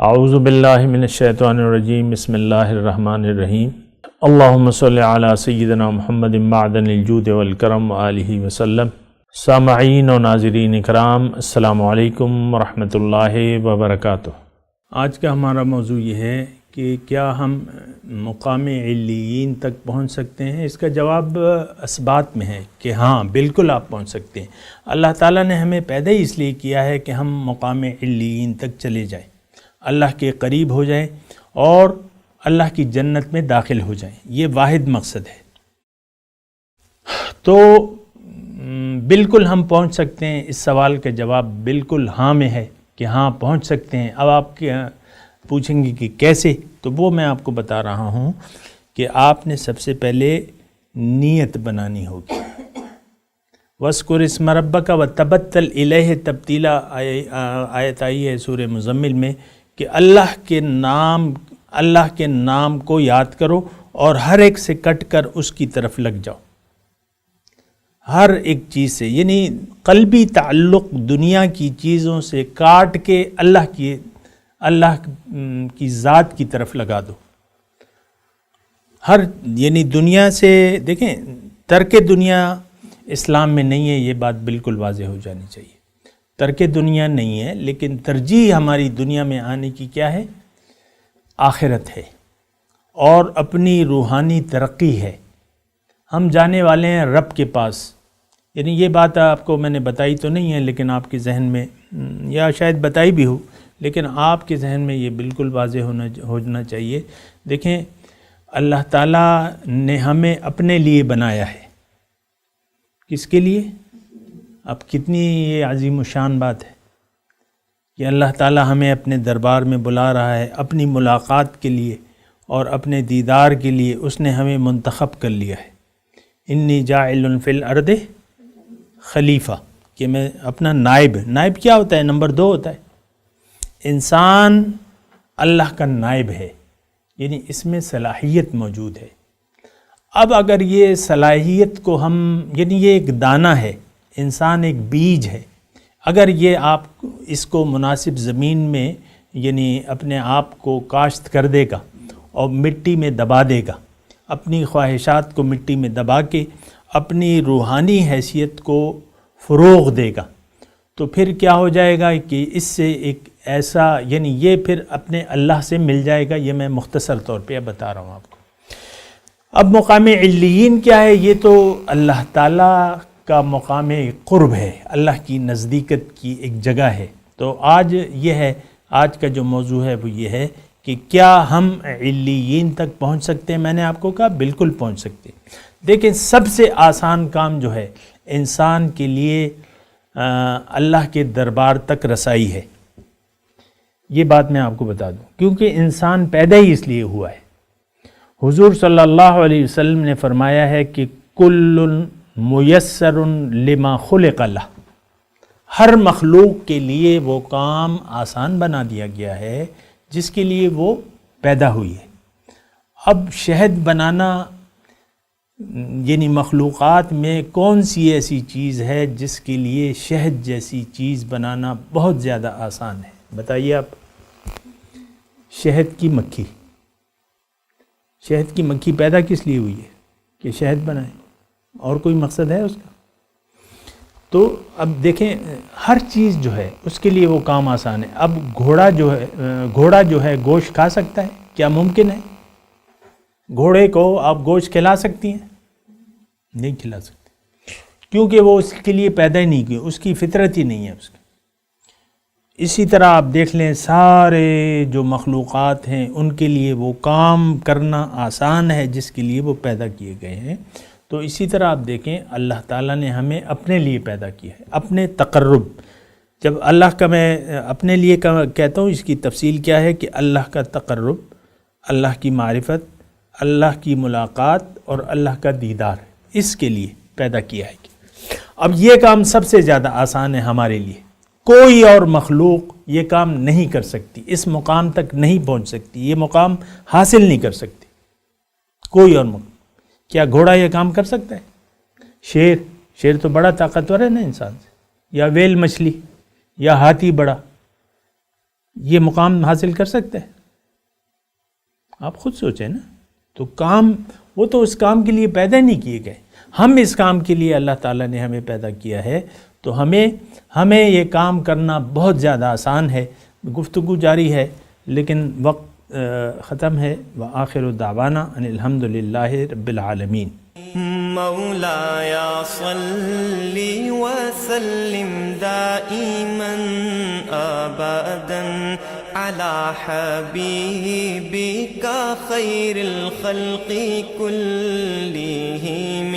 اعوذ باللہ من الشیطان الرجیم بسم اللہ الرحمن الرحیم اللہم صلی علی سیدنا محمد معدن الجود والکرم وآلہ وسلم۔ سامعین و ناظرین اکرام، السلام علیکم ورحمۃ اللہ وبرکاتہ۔ آج کا ہمارا موضوع یہ ہے کہ کیا ہم مقام علیین تک پہنچ سکتے ہیں؟ اس کا جواب اثبات میں ہے کہ ہاں بالکل آپ پہنچ سکتے ہیں۔ اللہ تعالیٰ نے ہمیں پیدا ہی اس لیے کیا ہے کہ ہم مقام علیین تک چلے جائیں، اللہ کے قریب ہو جائیں اور اللہ کی جنت میں داخل ہو جائیں۔ یہ واحد مقصد ہے۔ تو بالکل ہم پہنچ سکتے ہیں، اس سوال کا جواب بالکل ہاں میں ہے کہ ہاں پہنچ سکتے ہیں۔ اب آپ پوچھیں گے کہ کیسے، تو وہ میں آپ کو بتا رہا ہوں کہ آپ نے سب سے پہلے نیت بنانی ہوگی۔ وَاذْكُرِ اسْمَ رَبَّكَ وَتَبَتَّلْ إِلَيْهِ تَبْتِيلًا آیت آئی ہے سورہ مزمل میں کہ اللہ کے نام کو یاد کرو اور ہر ایک سے کٹ کر اس کی طرف لگ جاؤ، ہر ایک چیز سے، یعنی قلبی تعلق دنیا کی چیزوں سے کاٹ کے اللہ کی ذات کی طرف لگا دو۔ یعنی دنیا سے دیکھیں، ترک دنیا اسلام میں نہیں ہے، یہ بات بالکل واضح ہو جانی چاہیے۔ ترک دنیا نہیں ہے، لیکن ترجیح ہماری دنیا میں آنے کی کیا ہے؟ آخرت ہے اور اپنی روحانی ترقی ہے۔ ہم جانے والے ہیں رب کے پاس۔ یعنی یہ بات آپ کو میں نے بتائی تو نہیں ہے، لیکن آپ کے ذہن میں، یا شاید بتائی بھی ہو، لیکن آپ کے ذہن میں یہ بالکل واضح ہونا چاہیے۔ دیکھیں، اللہ تعالیٰ نے ہمیں اپنے لیے بنایا ہے۔ کس کے لیے؟ اب کتنی یہ عظیم الشان بات ہے کہ اللہ تعالیٰ ہمیں اپنے دربار میں بلا رہا ہے اپنی ملاقات کے لیے اور اپنے دیدار کے لیے۔ اس نے ہمیں منتخب کر لیا ہے، انی جاعل فی الارض خلیفہ، کہ میں اپنا نائب کیا ہوتا ہے؟ نمبر 2 ہوتا ہے۔ انسان اللہ کا نائب ہے، یعنی اس میں صلاحیت موجود ہے۔ اب اگر یہ صلاحیت کو ہم، یعنی یہ ایک دانہ ہے، انسان ایک بیج ہے، اگر یہ آپ اس کو مناسب زمین میں، یعنی اپنے آپ کو کاشت کر دے گا اور مٹی میں دبا دے گا، اپنی خواہشات کو مٹی میں دبا کے اپنی روحانی حیثیت کو فروغ دے گا، تو پھر کیا ہو جائے گا کہ اس سے ایک ایسا، یعنی یہ پھر اپنے اللہ سے مل جائے گا۔ یہ میں مختصر طور پہ بتا رہا ہوں آپ کو۔ اب مقام علیین کیا ہے؟ یہ تو اللہ تعالیٰ کا مقام قرب ہے، اللہ کی نزدیکت کی ایک جگہ ہے۔ تو آج یہ ہے، آج کا جو موضوع ہے وہ یہ ہے کہ کیا ہم علیین تک پہنچ سکتے ہیں؟ میں نے آپ کو کہا بالکل پہنچ سکتے ہیں۔ دیکھیں، سب سے آسان کام جو ہے انسان کے لیے اللہ کے دربار تک رسائی ہے۔ یہ بات میں آپ کو بتا دوں، کیونکہ انسان پیدا ہی اس لیے ہوا ہے۔ حضور صلی اللہ علیہ وسلم نے فرمایا ہے کہ کل میسر لما خلق لہ، ہر مخلوق کے لیے وہ کام آسان بنا دیا گیا ہے جس کے لیے وہ پیدا ہوئی ہے۔ اب شہد بنانا، یعنی مخلوقات میں کون سی ایسی چیز ہے جس کے لیے شہد جیسی چیز بنانا بہت زیادہ آسان ہے؟ بتائیے آپ۔ شہد کی مکھی۔ شہد کی مکھی پیدا کس لیے ہوئی ہے؟ کہ شہد بنائے، اور کوئی مقصد ہے اس کا؟ تو اب دیکھیں، ہر چیز جو ہے اس کے لیے وہ کام آسان ہے۔ اب گھوڑا جو ہے گوشت کھا سکتا ہے؟ کیا ممکن ہے؟ گھوڑے کو آپ گوشت کھلا سکتی ہیں؟ نہیں کھلا سکتی، کیونکہ وہ اس کے لیے پیدا ہی نہیں کی، اس کی فطرت ہی نہیں ہے اس کی۔ اسی طرح آپ دیکھ لیں، سارے جو مخلوقات ہیں ان کے لیے وہ کام کرنا آسان ہے جس کے لیے وہ پیدا کیے گئے ہیں۔ تو اسی طرح آپ دیکھیں، اللہ تعالیٰ نے ہمیں اپنے لیے پیدا کیا ہے، اپنے تقرب۔ جب اللہ کا میں اپنے لیے کہتا ہوں، اس کی تفصیل کیا ہے کہ اللہ کا تقرب، اللہ کی معرفت، اللہ کی ملاقات اور اللہ کا دیدار، اس کے لیے پیدا کیا ہے۔ اب یہ کام سب سے زیادہ آسان ہے ہمارے لیے۔ کوئی اور مخلوق یہ کام نہیں کر سکتی، اس مقام تک نہیں پہنچ سکتی، یہ مقام حاصل نہیں کر سکتی کوئی اور مخلوق۔ کیا گھوڑا یہ کام کر سکتا ہے؟ شیر تو بڑا طاقتور ہے نا انسان سے، یا ویل مچھلی، یا ہاتھی بڑا، یہ مقام حاصل کر سکتے ہیں؟ آپ خود سوچیں نا. تو کام وہ تو اس کام کے لیے پیدا نہیں کیے گئے. ہم اس کام کے لیے اللہ تعالیٰ نے ہمیں پیدا کیا ہے. تو ہمیں یہ کام کرنا بہت زیادہ آسان ہے. گفتگو جاری ہے لیکن وقت ختم ہے. وآخر دعوانا ان الحمد للہ رب العالمین. مولاي صل وسلم دائما ابدا على حبيبك خير الخلق كلهم.